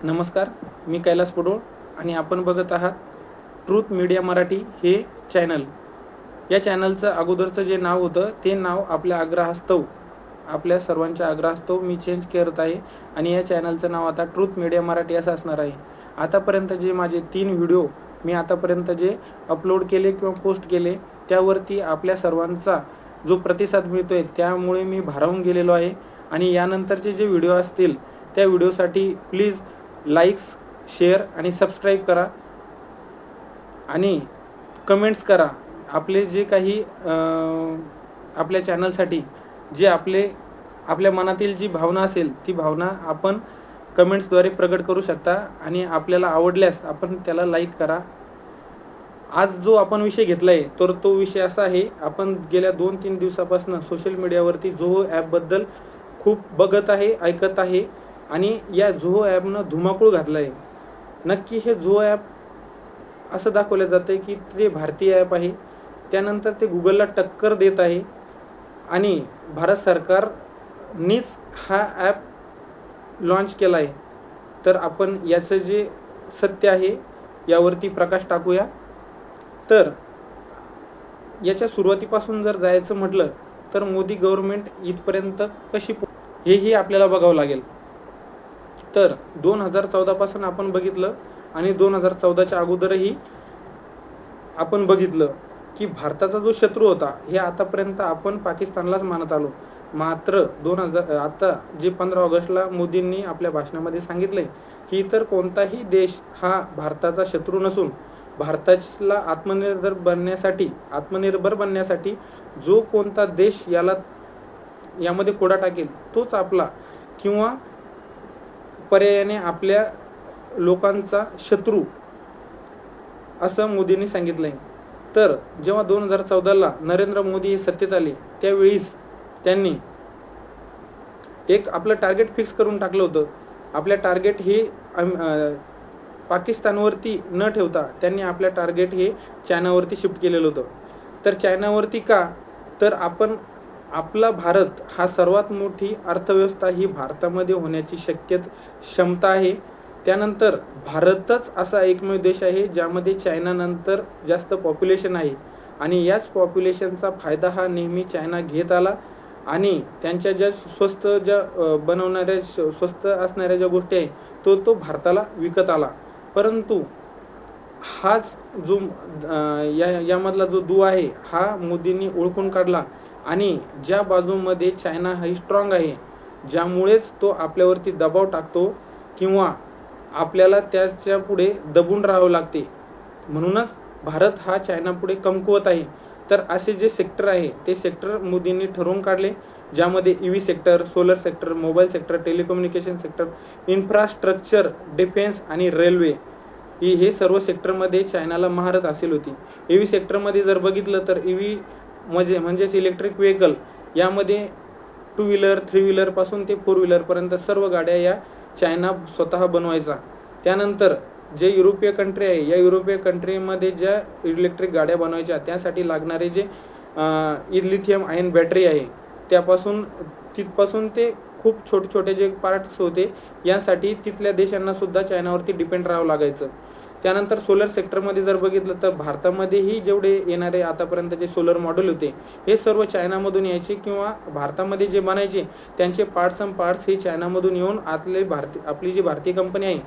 नमस्कार, मी कैलास पडोळ आणि आपण बघत आहात ट्रूथ मीडिया मराठी हे चॅनल. या चॅनलचं अगोदरचं जे नाव होतं ते नाव आपल्या सर्वांच्या आग्रहास्तव मी चेंज करत आहे आणि या चॅनलचं नाव आता ट्रूथ मीडिया मराठी असं असणार आहे. आतापर्यंत जे माझे 3 व्हिडिओ मी आतापर्यंत जे अपलोड केले किंवा पोस्ट केले त्यावरती आपल्या सर्वांचा जो प्रतिसाद मिळतो आहे त्यामुळे मी भारावून गेलेलो आहे आणि यानंतरचे जे व्हिडिओ असतील त्या व्हिडिओसाठी प्लीज लाईक्स, शेअर आणि सबस्क्राईब करा आणि कमेंट्स करा. आपले जे काही आपल्या चॅनलसाठी जे आपल्या मनातील जी भावना असेल ती भावना आपण कमेंट्सद्वारे प्रकट करू शकता आणि आपल्याला आवडल्यास आपण त्याला लाईक करा. आज जो आपण विषय घेतला आहे तर तो विषय असा आहे, आपण गेल्या 2-3 दिवसापासून सोशल मीडियावरती जोहो ॲपबद्दल खूप बघत आहे, ऐकत आहे आणि या जोहो ॲपनं धुमाकूळ घातला आहे. नक्की हे जोहो ॲप असं दाखवलं जातं आहे की ते भारतीय ॲप आहे, त्यानंतर ते गुगलला टक्कर देत आहे आणि भारत सरकारनीच हा ॲप लॉन्च केला आहे. तर आपण याचं जे सत्य आहे यावरती प्रकाश टाकूया. तर याच्या सुरुवातीपासून जर जायचं म्हटलं तर मोदी गव्हर्नमेंट इथपर्यंत कशी हेही आपल्याला बघावं लागेल. तर 2014 पासून आपण बघितलं आणि 2014च्या अगोदरही आपण बघितलं की भारताचा जो शत्रू होता हे आतापर्यंत आपण पाकिस्तानलाच मानत आलो. मात्र आता जे 15 ऑगस्टला मोदींनी आपल्या भाषणामध्ये सांगितले की इतर कोणताही देश हा भारताचा शत्रू नसून भारताला आत्मनिर्भर बनण्यासाठी जो कोणता देश यामध्ये कोडा टाकेल तोच आपला किंवा पर्यायाने आपल्या लोकांचा शत्रू असं मोदींनी सांगितलं आहे. तर जेव्हा 2014ला नरेंद्र मोदी हे सत्तेत आले त्यावेळीस त्यांनी एक आपलं टार्गेट फिक्स करून टाकलं होतं. आपल्या टार्गेट हे पाकिस्तानवरती न ठेवता त्यांनी आपल्या टार्गेट हे चायनावरती शिफ्ट केलेलं होतं. तर चायनावरती का, तर आपला भारत हा सर्वात मोठी अर्थव्यवस्था ही भारतामध्ये होण्याची क्षमता आहे. त्यानंतर भारतच असा एकमेव देश आहे ज्यामध्ये चायनानंतर जास्त पॉप्युलेशन आहे आणि याच पॉप्युलेशनचा फायदा हा नेहमी चायना घेत आला आणि त्यांच्या ज्या स्वस्त असणाऱ्या ज्या गोष्टी आहे तो भारताला विकत आला. परंतु हाच जो यामधला जो दुवा आहे हा मोदींनी ओळखून काढला आणि ज्या बाजूमध्ये चायना हा स्ट्रॉंग आहे ज्यामुळेच तो आपल्यावरती दबाव टाकतो किंवा आपल्याला त्याच्या पुढे दबून राहावं लागते, म्हणूनच भारत हा चायनापुढे कमकुवत आहे. तर असे जे सेक्टर आहे ते सेक्टर मोदींनी ठरवून काढले, ज्यामध्ये EV sector, solar sector, mobile sector, telecommunication sector, infrastructure, defence आणि रेल्वे हे सर्व सेक्टरमध्ये चायनाला महारत हासिल होती. EV सेक्टरमध्ये जर बघितलं तर EV म्हणजेच इलेक्ट्रिक व्हेकल यामध्ये 2 व्हीलर, 3 व्हीलरपासून ते 4 व्हीलरपर्यंत सर्व गाड्या या चायना स्वतः बनवायचा. त्यानंतर जे युरोपीय कंट्री आहे या युरोपीय कंट्रीमध्ये ज्या इलेक्ट्रिक गाड्या बनवायच्या त्यासाठी लागणारे जे लिथियम आयन बॅटरी आहे तिथपासून ते खूप छोटे जे पार्ट्स होते यासाठी तिथल्या देशांना सुद्धा चायनावरती डिपेंड राहावं लागायचं. त्यानंतर सोलर सेक्टरमध्ये जर बघितलं तर भारतामध्येही जेवढे येणारे आतापर्यंत जे सोलर मॉडेल होते हे सर्व चायनामधून यायचे किंवा भारतामध्ये जे बनायचे त्यांचे पार्ट्स हे चायनामधून येऊन आपली जी भारतीय कंपनी आहे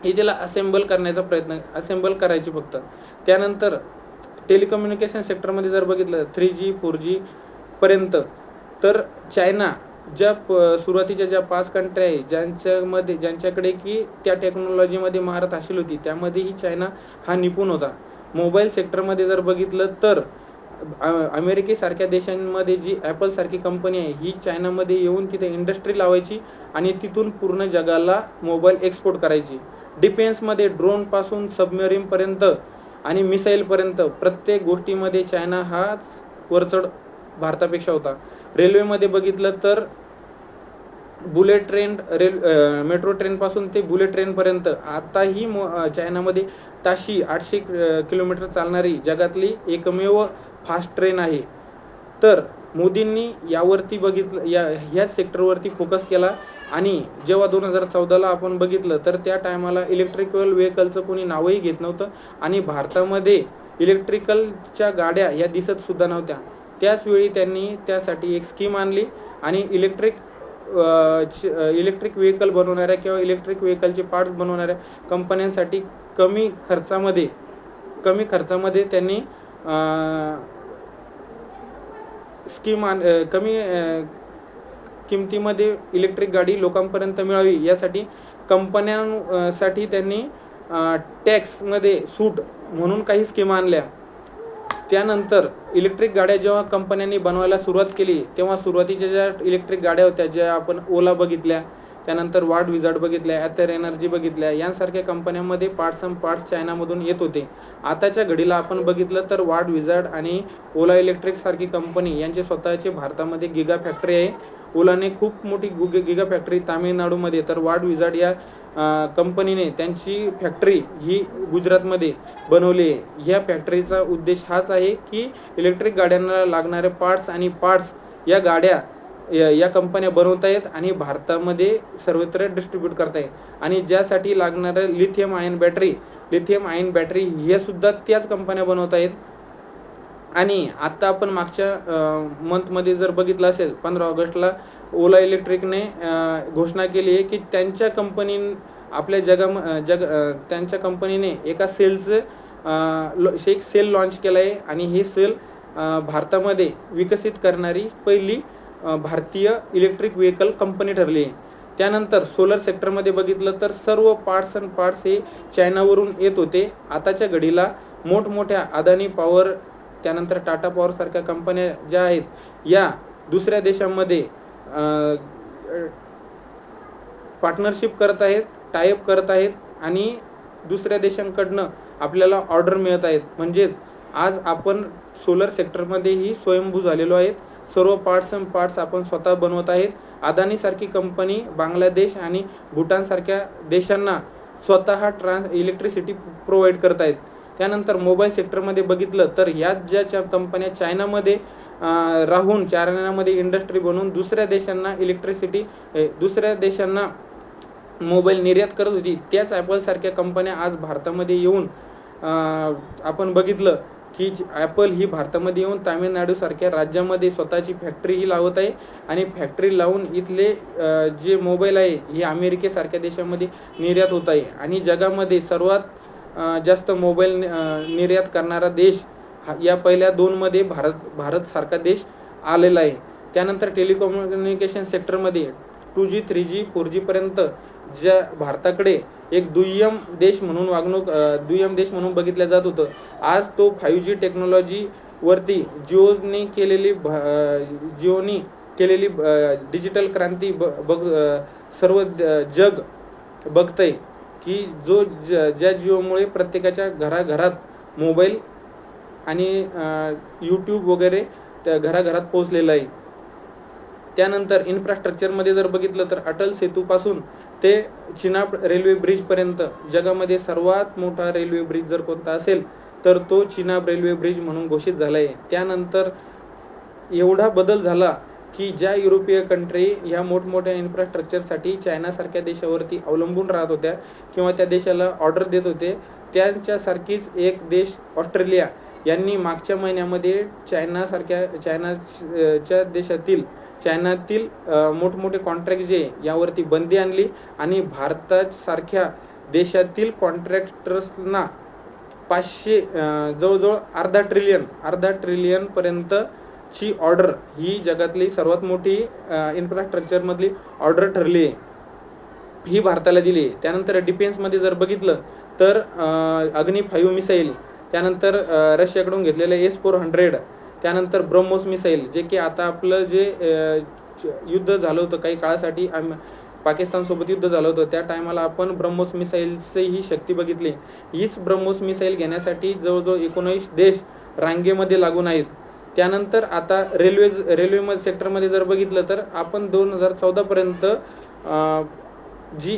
ही त्याला असेंबल करायची फक्त. त्यानंतर टेलिकम्युनिकेशन सेक्टरमध्ये जर बघितलं 3G 4G पर्यंत तर चायना सुरुवातीच्या ज्या 5 कंट्री आहे ज्यांच्याकडे की त्या टेक्नॉलॉजीमध्ये महारत हासिल होती त्यामध्येही चायना हा निपुण होता. मोबाईल सेक्टरमध्ये जर बघितलं तर अमेरिकेसारख्या देशांमध्ये जी ॲपल सारखी कंपनी आहे ही चायनामध्ये येऊन तिथे इंडस्ट्री लावायची आणि तिथून पूर्ण जगाला मोबाईल एक्सपोर्ट करायची. डिफेन्समध्ये ड्रोनपासून सबमरीनपर्यंत आणि मिसाईलपर्यंत प्रत्येक गोष्टीमध्ये चायना हाच वरचढ भारतापेक्षा होता. रेल्वेमध्ये बघितलं तर मेट्रो ट्रेनपासून ते बुलेट ट्रेनपर्यंत आताही चायनामध्ये ताशी 800 किलोमीटर चालणारी जगातली एकमेव फास्ट ट्रेन आहे. तर मोदींनी यावरती ह्याच सेक्टरवरती फोकस केला आणि जेव्हा 2014ला आपण बघितलं तर त्या टायमाला इलेक्ट्रिकल व्हेकलचं कोणी नावही घेत नव्हतं आणि भारतामध्ये इलेक्ट्रिकलच्या गाड्या या दिसतसुद्धा नव्हत्या. त्याचवेळी त्यांनी त्यासाठी एक स्कीम आणली आणि इलेक्ट्रिक व्हेकल बनवणाऱ्या किंवा इलेक्ट्रिक व्हेकलचे पार्ट्स बनवणाऱ्या कंपन्यांसाठी कमी खर्चामध्ये त्यांनी कमी किमतीमध्ये इलेक्ट्रिक गाडी लोकांपर्यंत मिळावी यासाठी कंपन्यांसाठी त्यांनी टॅक्समध्ये सूट म्हणून काही स्कीमा आणल्या. त्यानंतर इलेक्ट्रिक गाड्या जेव्हा कंपन्यांनी बनवायला सुरुवात केली तेव्हा सुरुवातीच्या ज्या इलेक्ट्रिक गाड्या होत्या, ज्या आपण ओला बघितल्या, त्यानंतर वाड विजार्ड बघितल्या, ॲथर एनर्जी बघितल्या, यांसारख्या कंपन्यांमध्ये पार्ट्स चायनामधून येत होते. आताच्या घडीला आपण बघितलं तर वाड विजार्ड आणि ओला इलेक्ट्रिक सारखी कंपनी यांचे स्वतःचे भारतामध्ये गिगा फॅक्टरी आहे. ओलाने खूप मोठी गिगा फॅक्टरी तामिळनाडूमध्ये, तर वाड विजार्ड या कंपनीने त्यांची फॅक्टरी ही गुजरातमध्ये बनवली आहे. ह्या फॅक्टरीचा उद्देश हाच आहे की इलेक्ट्रिक गाड्यांना लागणारे पार्ट्स या गाड्या या कंपन्या बनवत आहेत आणि भारतामध्ये सर्वत्र डिस्ट्रीब्यूट करत आहेत. आणि ज्यासाठी लागणारं लिथियम आयन बॅटरी हे सुद्धा त्याच कंपन्या बनवत आहेत. आणि आत्ता आपण मागच्या मंथमध्ये जर बघितलं असेल 15 ऑगस्टला ओला इलेक्ट्रिकने घोषणा केली आहे की त्यांच्या त्यांच्या कंपनीने एका एक सेल लॉन्च केला आहे आणि हे सेल भारतामध्ये विकसित करणारी पहिली भारतीय इलेक्ट्रिक व्हेकल कंपनी ठरली आहे. त्यानंतर सोलर सेक्टरमध्ये बघितलं तर सर्व पार्ट्स हे चायनावरून येत होते. आताच्या घडीला मोठमोठ्या अदानी पॉवर, त्यानंतर टाटा पॉवर सारख्या कंपन्या ज्या आहेत या दुसऱ्या देशांमध्ये पार्टनरशिप करत आहेत, टायअप करत आहेत आणि दुसऱ्या देशांकडनं आपल्याला ऑर्डर मिळत आहेत. म्हणजेच आज आपण सोलर सेक्टरमध्येही स्वयंभू झालेलो आहेत. सर्व पार्ट्स आपण स्वतः बनवत आहेत. अदानीसारखी कंपनी बांगलादेश आणि भूटानसारख्या देशांना स्वतः इलेक्ट्रिसिटी प्रोव्हाइड करत आहेत. त्यानंतर मोबाईल सेक्टरमध्ये बघितलं तर याच ज्या कंपन्या चायनामध्ये राहून चायनामध्ये इंडस्ट्री बनवून दुसऱ्या देशांना मोबाईल निर्यात करत होती, त्याच ॲपलसारख्या कंपन्या आज भारतामध्ये येऊन आपण बघितलं की ॲपल ही भारतामध्ये येऊन तामिळनाडूसारख्या राज्यामध्ये स्वतःची फॅक्टरीही लावत आहे आणि फॅक्टरी लावून इथले जे मोबाईल आहे हे अमेरिकेसारख्या देशामध्ये निर्यात होत आहे. आणि जगामध्ये सर्वात जास्त मोबाईल निर्यात करणारा देश या पहिल्या 2मध्ये भारत सारखा देश आलेला आहे. त्यानंतर टेलिकम्युनिकेशन सेक्टरमध्ये 2G 3G 4G पर्यंत ज्या भारताकडे एक दुय्यम देश म्हणून बघितलं जात होतं, आज तो 5G टेक्नॉलॉजीवरती जिओनी केलेली डिजिटल क्रांती सर्व जग बघतंय की ज्या जिओमुळे प्रत्येकाच्या घराघरात मोबाईल आणि यूट्यूब वगैरे त्या घराघरात पोहोचलेलं आहे. त्यानंतर इन्फ्रास्ट्रक्चरमध्ये जर बघितलं तर अटल सेतूपासून ते चिनाब रेल्वे ब्रिजपर्यंत जगामध्ये सर्वात मोठा रेल्वे ब्रिज जर कोणता असेल तर तो चिनाब रेल्वे ब्रिज म्हणून घोषित झाला आहे. त्यानंतर एवढा बदल झाला की ज्या युरोपीय कंट्री ह्या मोठमोठ्या इन्फ्रास्ट्रक्चरसाठी चायनासारख्या देशावरती अवलंबून राहत होत्या किंवा त्या देशाला ऑर्डर देत होते, त्यांच्यासारखीच एक देश ऑस्ट्रेलिया यांनी मागच्या महिन्यामध्ये चायनातील मोठमोठे कॉन्ट्रॅक्ट जे यावरती बंदी आणली आणि भारतासारख्या देशातील कॉन्ट्रॅक्टर्सना जवळजवळ अर्धा ट्रिलियन पर्यंतची ऑर्डर ही जगातली सर्वात मोठी इन्फ्रास्ट्रक्चरमधली ऑर्डर ठरली आहे, ही भारताला दिली आहे. त्यानंतर डिफेन्समध्ये जर बघितलं तर अग्नी 5 मिसाईल, त्यानंतर रशियाकडून घेतलेलं S-400, त्यानंतर ब्रह्मोस मिसाईल, जे की आता आपलं जे युद्ध झालं होतं काही काळासाठी पाकिस्तानसोबत युद्ध झालं होतं, त्या टायमाला आपण ब्रह्मोस मिसाईलची ही शक्ती बघितली. हीच ब्रह्मोस मिसाईल घेण्यासाठी जवळजवळ 19 देश रांगेमध्ये लागून आहेत. त्यानंतर आता रेल्वे सेक्टरमध्ये जर बघितलं तर आपण 2014पर्यंत जी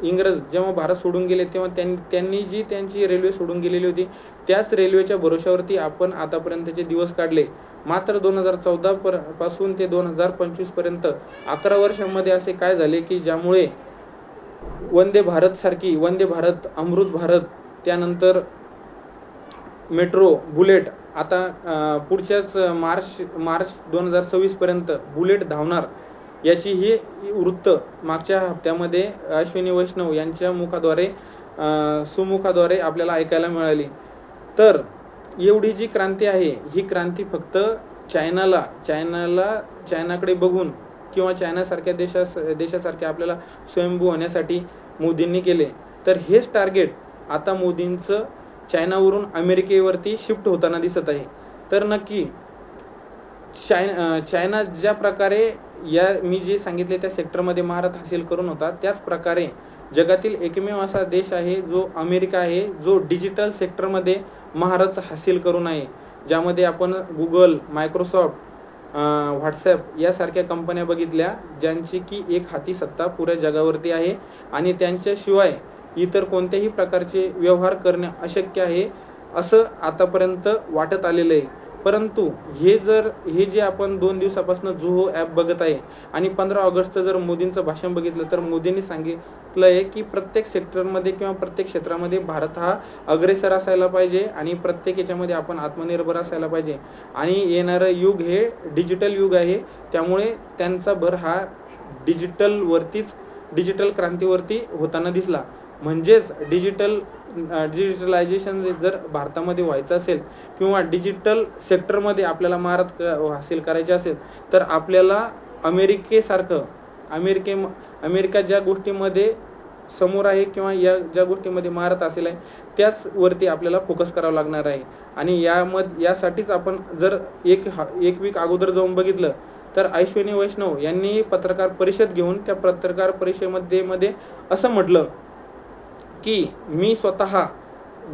इंग्रज जेव्हा भारत सोडून गेले तेव्हा त्यांनी जी त्यांची रेल्वे सोडून गेलेली होती त्याच रेल्वेच्या भरोश्यावरती आपण आतापर्यंतचे दिवस काढले. मात्र 2014 पासून ते 2025 पर्यंत 11 वर्षांमध्ये असे काय झाले की ज्यामुळे वंदे भारत, अमृत भारत, त्यानंतर मेट्रो, बुलेट, आता पुढच्याच मार्च 2026 पर्यंत बुलेट धावणार याची ही वृत्त मागच्या हप्त्यामध्ये अश्विनी वैष्णव यांच्या सुमुखाद्वारे आपल्याला ऐकायला मिळाली. तर एवढी जी क्रांती आहे ही क्रांती फक्त चायनाकडे बघून किंवा चायनासारख्या देशासारख्या आपल्याला स्वयंभू होण्यासाठी मोदींनी केले. तर हेच टार्गेट आता मोदींचं चायनावरून अमेरिकेवरती शिफ्ट होताना दिसत आहे. तर नक्की चायना ज्या प्रकारे मी जे सांगितले त्या सेक्टरमध्ये महारत हासिल करून होता, त्याच प्रकारे जगातील एकमेव असा देश आहे जो अमेरिका आहे, जो डिजिटल सेक्टरमध्ये महारत हासिल करून आहे. ज्यामध्ये आपण गुगल, मायक्रोसॉफ्ट, व्हॉट्सॲप यासारख्या कंपन्या बघितल्या ज्यांची की एक हाती सत्ता पुऱ्या जगावरती आहे आणि त्यांच्याशिवाय इतर कोणत्याही प्रकारचे व्यवहार करणे अशक्य आहे असं आतापर्यंत वाटत आलेलं आहे. परंतु हे जे आपण 2 दिवसापासून जुहो ॲप बघत आहे आणि 15 ऑगस्टचं जर मोदींचं भाषण बघितलं तर मोदींनी सांगितलं आहे की प्रत्येक सेक्टरमध्ये किंवा प्रत्येक क्षेत्रामध्ये भारत हा अग्रेसर असायला पाहिजे आणि प्रत्येक याच्यामध्ये आपण आत्मनिर्भर असायला पाहिजे आणि येणारं युग हे डिजिटल युग आहे. त्यामुळे त्यांचा भर हा डिजिटल क्रांतीवरती होताना दिसला. म्हणजेच डिजिटलायझेशन जर भारतामध्ये व्हायचं असेल किंवा डिजिटल सेक्टरमध्ये आपल्याला महारत हासिल करायची असेल तर आपल्याला अमेरिका ज्या गोष्टीमध्ये समोर आहे किंवा ज्या गोष्टीमध्ये महारत हासिल आहे त्याचवरती आपल्याला फोकस करावं लागणार आहे. आणि यासाठीच आपण जर एक वीक अगोदर जाऊन बघितलं तर अश्विनी वैष्णव यांनी पत्रकार परिषद घेऊन त्या पत्रकार परिषदेमध्ये असं म्हटलं की मी स्वतः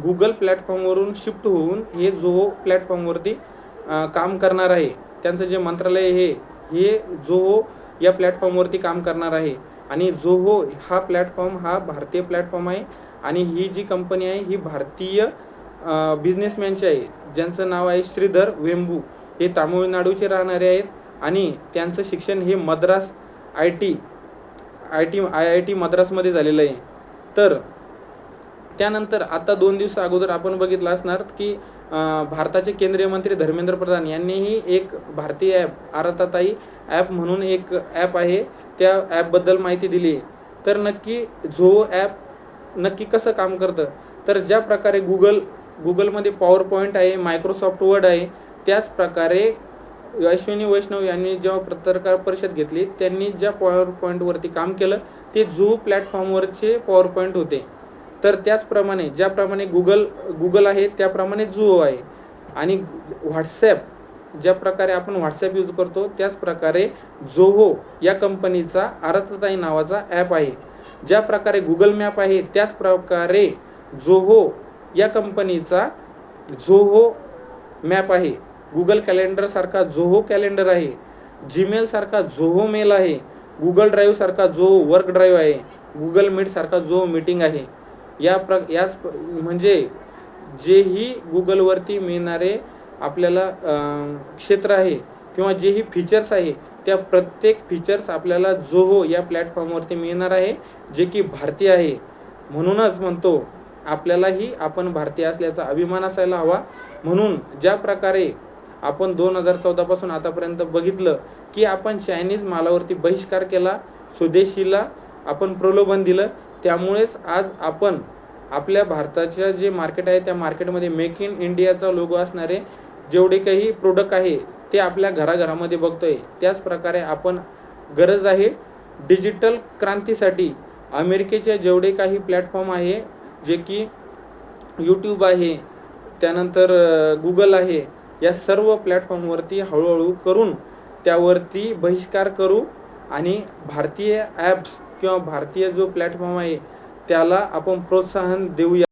गुगल प्लॅटफॉर्मवरून शिफ्ट होऊन हे जोहो प्लॅटफॉर्मवरती काम करणार आहे. त्यांचं जे मंत्रालय हे जोहो या प्लॅटफॉर्मवरती काम करणार आहे आणि जोहो हा प्लॅटफॉर्म हा भारतीय प्लॅटफॉर्म आहे आणि ही जी कंपनी आहे ही भारतीय बिझनेसमॅनची आहे ज्यांचं नाव आहे श्रीधर वेंबू. हे तामिळनाडूचे राहणारे आहेत आणि त्यांचं शिक्षण हे मद्रास IIT मद्रासमध्ये झालेलं आहे. तर त्यानंतर आता 2 दिवस अगोदर आपण बघितलं असणार की भारताचे केंद्रीय मंत्री धर्मेंद्र प्रधान यांनीही एक भारतीय ॲप आराताताई ॲप म्हणून एक ॲप आहे त्या ॲपबद्दल माहिती दिली आहे. तर नक्की झोहो ॲप नक्की कसं काम करतं तर ज्या प्रकारे गुगलमध्ये पॉवर पॉईंट आहे, मायक्रोसॉफ्ट वर्ड आहे, त्याच प्रकारे अश्विनी वैष्णव यांनी जेव्हा पत्रकार परिषद घेतली त्यांनी ज्या पॉवर पॉईंटवरती काम केलं ते झोहो प्लॅटफॉर्मवरचे पॉवर पॉईंट होते. तर त्याचप्रमाणे ज्याप्रमाणे गुगल आहे त्याप्रमाणे झोहो आहे आणि व्हॉट्सॲप ज्या प्रकारे आपण व्हॉट्सॲप यूज करतो त्याच प्रकारे जोहो या कंपनीचा आराताताई नावाचा ॲप आहे. ज्या प्रकारे गुगल मॅप आहे त्याच प्रकारे जोहो या कंपनीचा जोहो मॅप आहे. गुगल कॅलेंडर सारखा जोहो कॅलेंडर आहे, जीमेल सारखा जोहो मेल आहे, गुगल ड्राईव्ह सारखा जोहो वर्क ड्राईव्ह आहे, गुगल मीट सारखा जोहो मीटिंग आहे. याच म्हणजे जेही गुगलवरती मिळणारे आपल्याला क्षेत्र आहे किंवा जेही फीचर्स आहे त्या प्रत्येक फीचर्स आपल्याला जोहो या प्लॅटफॉर्मवरती मिळणार आहे जे की भारतीय आहे. म्हणूनच म्हणतो आपल्यालाही आपण भारतीय असल्याचा अभिमान असायला हवा. म्हणून ज्या प्रकारे आपण 2014 पासून आतापर्यंत बघितलं की आपण चायनीज मालावरती बहिष्कार केला, स्वदेशीला आपण प्रलोभन दिलं, त्यामुळेच आज आपण आपल्या भारताच्या जे मार्केट आहे त्या मार्केटमध्ये मेक इन इंडियाचा लोगो असणारे जेवढे काही प्रोडक्ट आहे ते आपल्या घराघरामध्ये बघतोय. त्याच प्रकारे आपण गरज आहे डिजिटल क्रांतीसाठी अमेरिकेचे जेवढे काही प्लॅटफॉर्म आहे जे की यूट्यूब आहे, त्यानंतर गुगल आहे, या सर्व प्लॅटफॉर्मवरती हळूहळू करून त्यावरती बहिष्कार करू आणि भारतीय ॲप्स किंवा भारतीय जो प्लॅटफॉर्म आहे त्याला आपण प्रोत्साहन देऊया.